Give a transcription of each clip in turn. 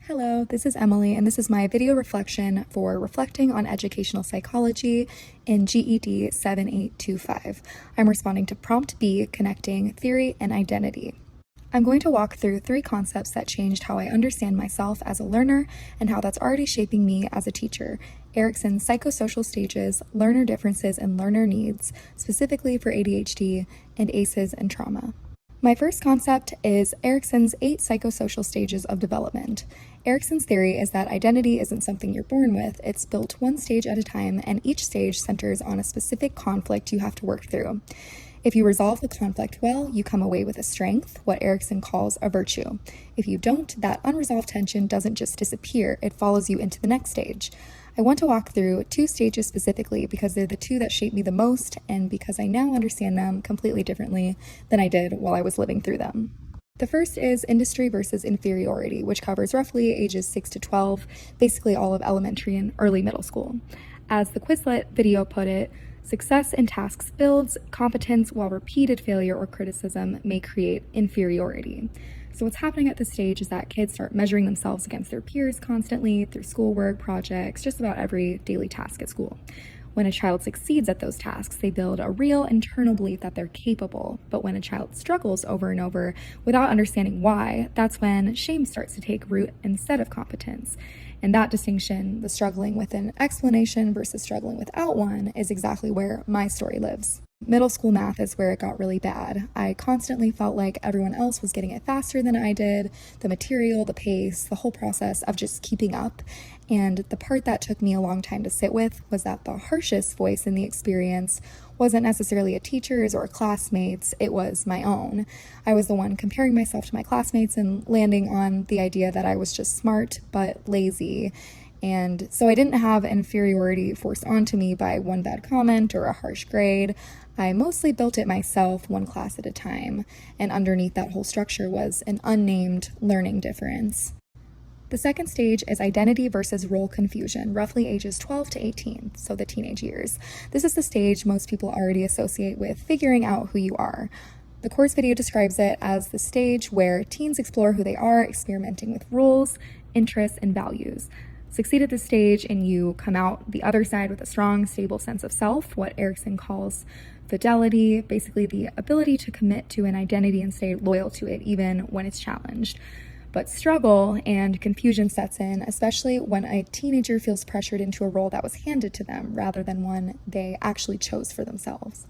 Hello, this is Emily, and this is my video reflection for reflecting on educational psychology in GED 7825. I'm responding to prompt B, connecting theory and identity. I'm going to walk through 3 concepts that changed how I understand myself as a learner and how that's already shaping me as a teacher. Erikson's psychosocial stages, learner differences and learner needs, specifically for ADHD, and ACEs and trauma. My first concept is Erikson's 8 psychosocial stages of development. Erikson's theory is that identity isn't something you're born with, it's built one stage at a time, and each stage centers on a specific conflict you have to work through. If you resolve the conflict well, you come away with a strength, what Erikson calls a virtue. If you don't, that unresolved tension doesn't just disappear, it follows you into the next stage. I want to walk through 2 stages specifically because they're the 2 that shape me the most and because I now understand them completely differently than I did while I was living through them. The first is industry versus inferiority, which covers roughly ages 6 to 12, basically all of elementary and early middle school. As the Quizlet video put it, success in tasks builds competence while repeated failure or criticism may create inferiority. So what's happening at this stage is that kids start measuring themselves against their peers constantly through schoolwork, projects, just about every daily task at school. When a child succeeds at those tasks, they build a real internal belief that they're capable. But when a child struggles over and over without understanding why, that's when shame starts to take root instead of competence. And that distinction, the struggling with an explanation versus struggling without one, is exactly where my story lives. Middle school math is where it got really bad. I constantly felt like everyone else was getting it faster than I did, the material, the pace, the whole process of just keeping up. And the part that took me a long time to sit with was that the harshest voice in the experience wasn't necessarily a teacher's or a classmate's, it was my own. I was the one comparing myself to my classmates and landing on the idea that I was just smart but lazy. And so I didn't have inferiority forced onto me by one bad comment or a harsh grade. I mostly built it myself, one class at a time, and underneath that whole structure was an unnamed learning difference. The second stage is identity versus role confusion, roughly ages 12 to 18, so the teenage years. This is the stage most people already associate with figuring out who you are. The course video describes it as the stage where teens explore who they are, experimenting with roles, interests, and values. Succeed at this stage and you come out the other side with a strong, stable sense of self, what Erikson calls fidelity, basically the ability to commit to an identity and stay loyal to it even when it's challenged. But struggle and confusion sets in, especially when a teenager feels pressured into a role that was handed to them rather than one they actually chose for themselves.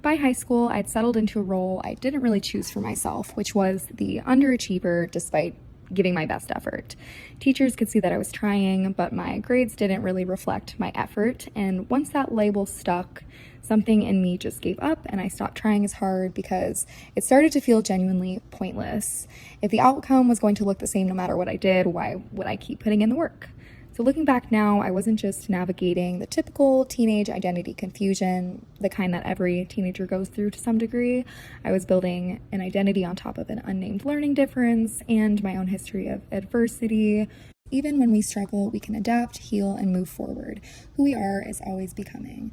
By high school, I'd settled into a role I didn't really choose for myself, which was the underachiever despite giving my best effort. Teachers could see that I was trying, but my grades didn't really reflect my effort, and once that label stuck, something in me just gave up and I stopped trying as hard because it started to feel genuinely pointless. If the outcome was going to look the same no matter what I did, why would I keep putting in the work? So looking back now, I wasn't just navigating the typical teenage identity confusion, the kind that every teenager goes through to some degree. I was building an identity on top of an unnamed learning difference and my own history of adversity. Even when we struggle, we can adapt, heal, and move forward. Who we are is always becoming.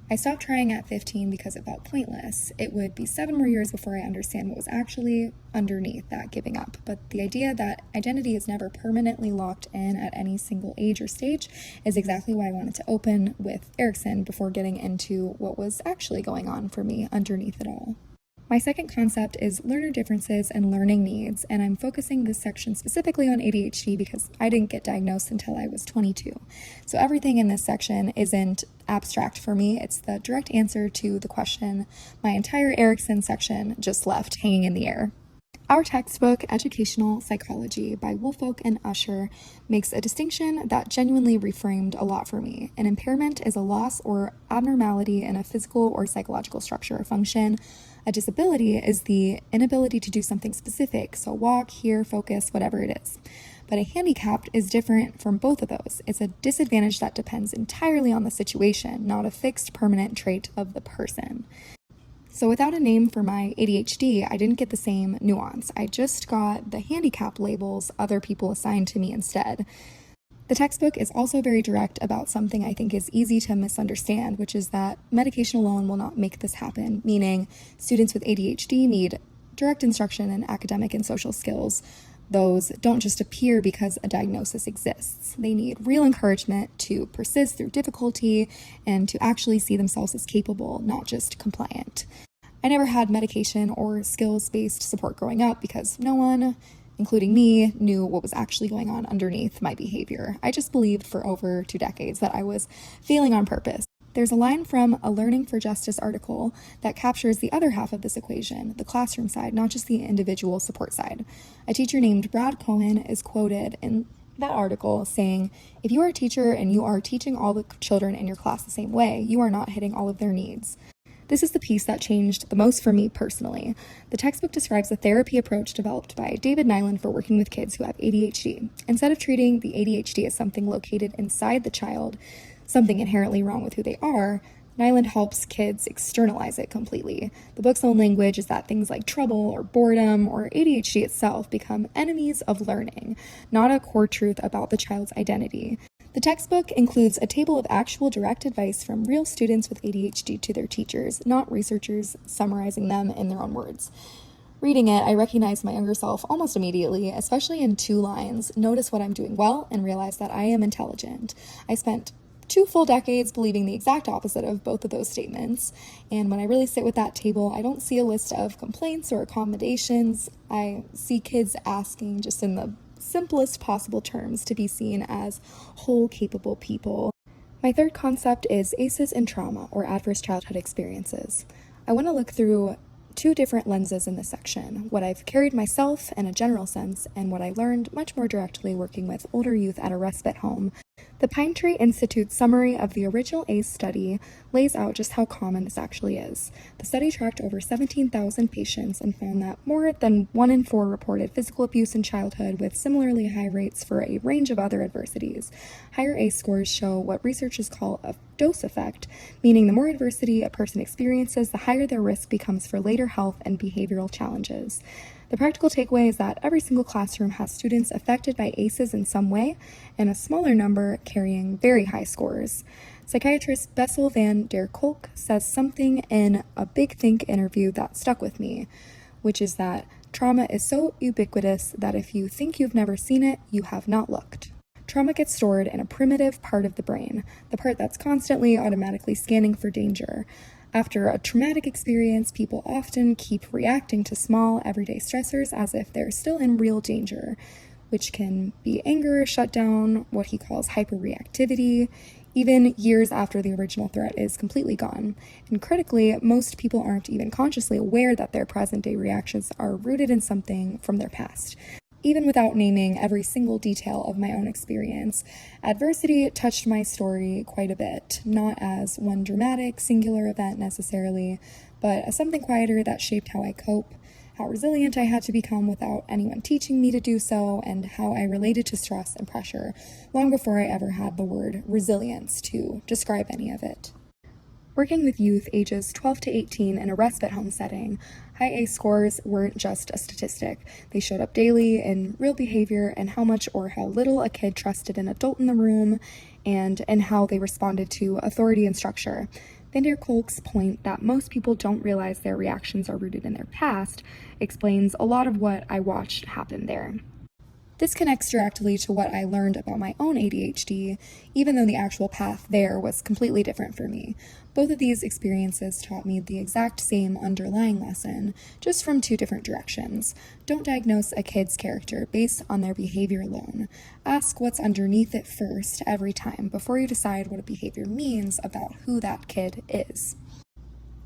I stopped trying at 15 because it felt pointless. It would be 7 more years before I understand what was actually underneath that giving up. But the idea that identity is never permanently locked in at any single age or stage is exactly why I wanted to open with Erikson before getting into what was actually going on for me underneath it all. My second concept is learner differences and learning needs, and I'm focusing this section specifically on ADHD because I didn't get diagnosed until I was 22. So everything in this section isn't abstract for me, it's the direct answer to the question my entire Erikson section just left hanging in the air. Our textbook, Educational Psychology by Woolfolk and Usher, makes a distinction that genuinely reframed a lot for me. An impairment is a loss or abnormality in a physical or psychological structure or function. A disability is the inability to do something specific, so walk, hear, focus, whatever it is. But a handicap is different from both of those. It's a disadvantage that depends entirely on the situation, not a fixed permanent trait of the person. So without a name for my ADHD, I didn't get the same nuance. I just got the handicap labels other people assigned to me instead. The textbook is also very direct about something I think is easy to misunderstand, which is that medication alone will not make this happen, meaning students with ADHD need direct instruction in academic and social skills, Those don't just appear because a diagnosis exists. They need real encouragement to persist through difficulty and to actually see themselves as capable, not just compliant. I never had medication or skills-based support growing up because no one, including me, knew what was actually going on underneath my behavior. I just believed for over 2 decades that I was failing on purpose. There's a line from a Learning for Justice article that captures the other half of this equation, the classroom side, not just the individual support side. A teacher named Brad Cohen is quoted in that article saying, "If you are a teacher and you are teaching all the children in your class the same way, you are not hitting all of their needs." This is the piece that changed the most for me personally. The textbook describes a therapy approach developed by David Nyland for working with kids who have ADHD. Instead of treating the ADHD as something located inside the child, something inherently wrong with who they are, Nyland helps kids externalize it completely. The book's own language is that things like trouble or boredom or ADHD itself become enemies of learning, not a core truth about the child's identity. The textbook includes a table of actual direct advice from real students with ADHD to their teachers, not researchers summarizing them in their own words. Reading it, I recognized my younger self almost immediately, especially in 2 lines: "Notice what I'm doing well and realize that I am intelligent." I spent 2 full decades believing the exact opposite of both of those statements, and when I really sit with that table, I don't see a list of complaints or accommodations. I see kids asking, just in the simplest possible terms, to be seen as whole, capable people. My third concept is ACEs and trauma, or adverse childhood experiences. I want to look through 2 different lenses in this section: what I've carried myself in a general sense, and what I learned much more directly working with older youth at a respite home. The Pine Tree Institute's summary of the original ACE study lays out just how common this actually is. The study tracked over 17,000 patients and found that more than 1 in 4 reported physical abuse in childhood, with similarly high rates for a range of other adversities. Higher ACE scores show what researchers call a dose effect, meaning the more adversity a person experiences, the higher their risk becomes for later health and behavioral challenges. The practical takeaway is that every single classroom has students affected by ACEs in some way, and a smaller number carrying very high scores. Psychiatrist Bessel van der Kolk says something in a Big Think interview that stuck with me, which is that trauma is so ubiquitous that if you think you've never seen it, you have not looked. Trauma gets stored in a primitive part of the brain, the part that's constantly automatically scanning for danger. After a traumatic experience, people often keep reacting to small, everyday stressors as if they're still in real danger, which can be anger, shutdown, what he calls hyperreactivity, even years after the original threat is completely gone. And critically, most people aren't even consciously aware that their present-day reactions are rooted in something from their past. Even without naming every single detail of my own experience, adversity touched my story quite a bit, not as one dramatic, singular event necessarily, but as something quieter that shaped how I cope, how resilient I had to become without anyone teaching me to do so, and how I related to stress and pressure long before I ever had the word resilience to describe any of it. Working with youth ages 12 to 18 in a respite home setting, high ACE scores weren't just a statistic. They showed up daily in real behavior and how much or how little a kid trusted an adult in the room, and how they responded to authority and structure. Van der Kolk's point that most people don't realize their reactions are rooted in their past explains a lot of what I watched happen there. This connects directly to what I learned about my own ADHD, even though the actual path there was completely different for me. Both of these experiences taught me the exact same underlying lesson, just from 2 different directions. Don't diagnose a kid's character based on their behavior alone. Ask what's underneath it first every time before you decide what a behavior means about who that kid is.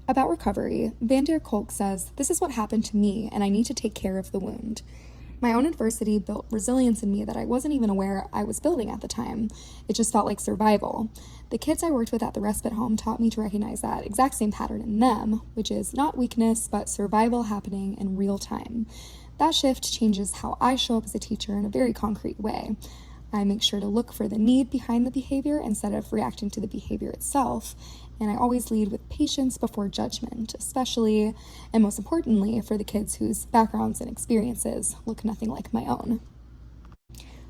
About recovery, Van der Kolk says, "This is what happened to me, and I need to take care of the wound." My own adversity built resilience in me that I wasn't even aware I was building at the time. It just felt like survival. The kids I worked with at the respite home taught me to recognize that exact same pattern in them, which is not weakness, but survival happening in real time. That shift changes how I show up as a teacher in a very concrete way. I make sure to look for the need behind the behavior instead of reacting to the behavior itself, and I always lead with patience before judgment, especially, and most importantly, for the kids whose backgrounds and experiences look nothing like my own.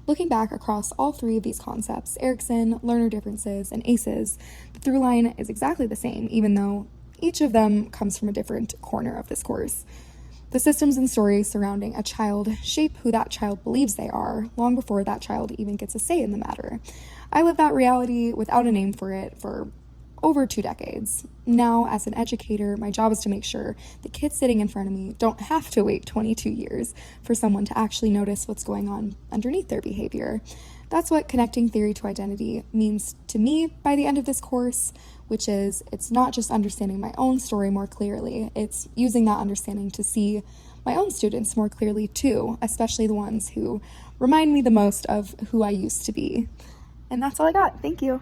Looking back across all 3 of these concepts, Erikson, learner differences, and ACEs, the through line is exactly the same, even though each of them comes from a different corner of this course. The systems and stories surrounding a child shape who that child believes they are, long before that child even gets a say in the matter. I lived that reality without a name for it for over 2 decades. Now, as an educator, my job is to make sure the kids sitting in front of me don't have to wait 22 years for someone to actually notice what's going on underneath their behavior. That's what connecting theory to identity means to me by the end of this course, which is it's not just understanding my own story more clearly, it's using that understanding to see my own students more clearly too, especially the ones who remind me the most of who I used to be. And that's all I got. Thank you.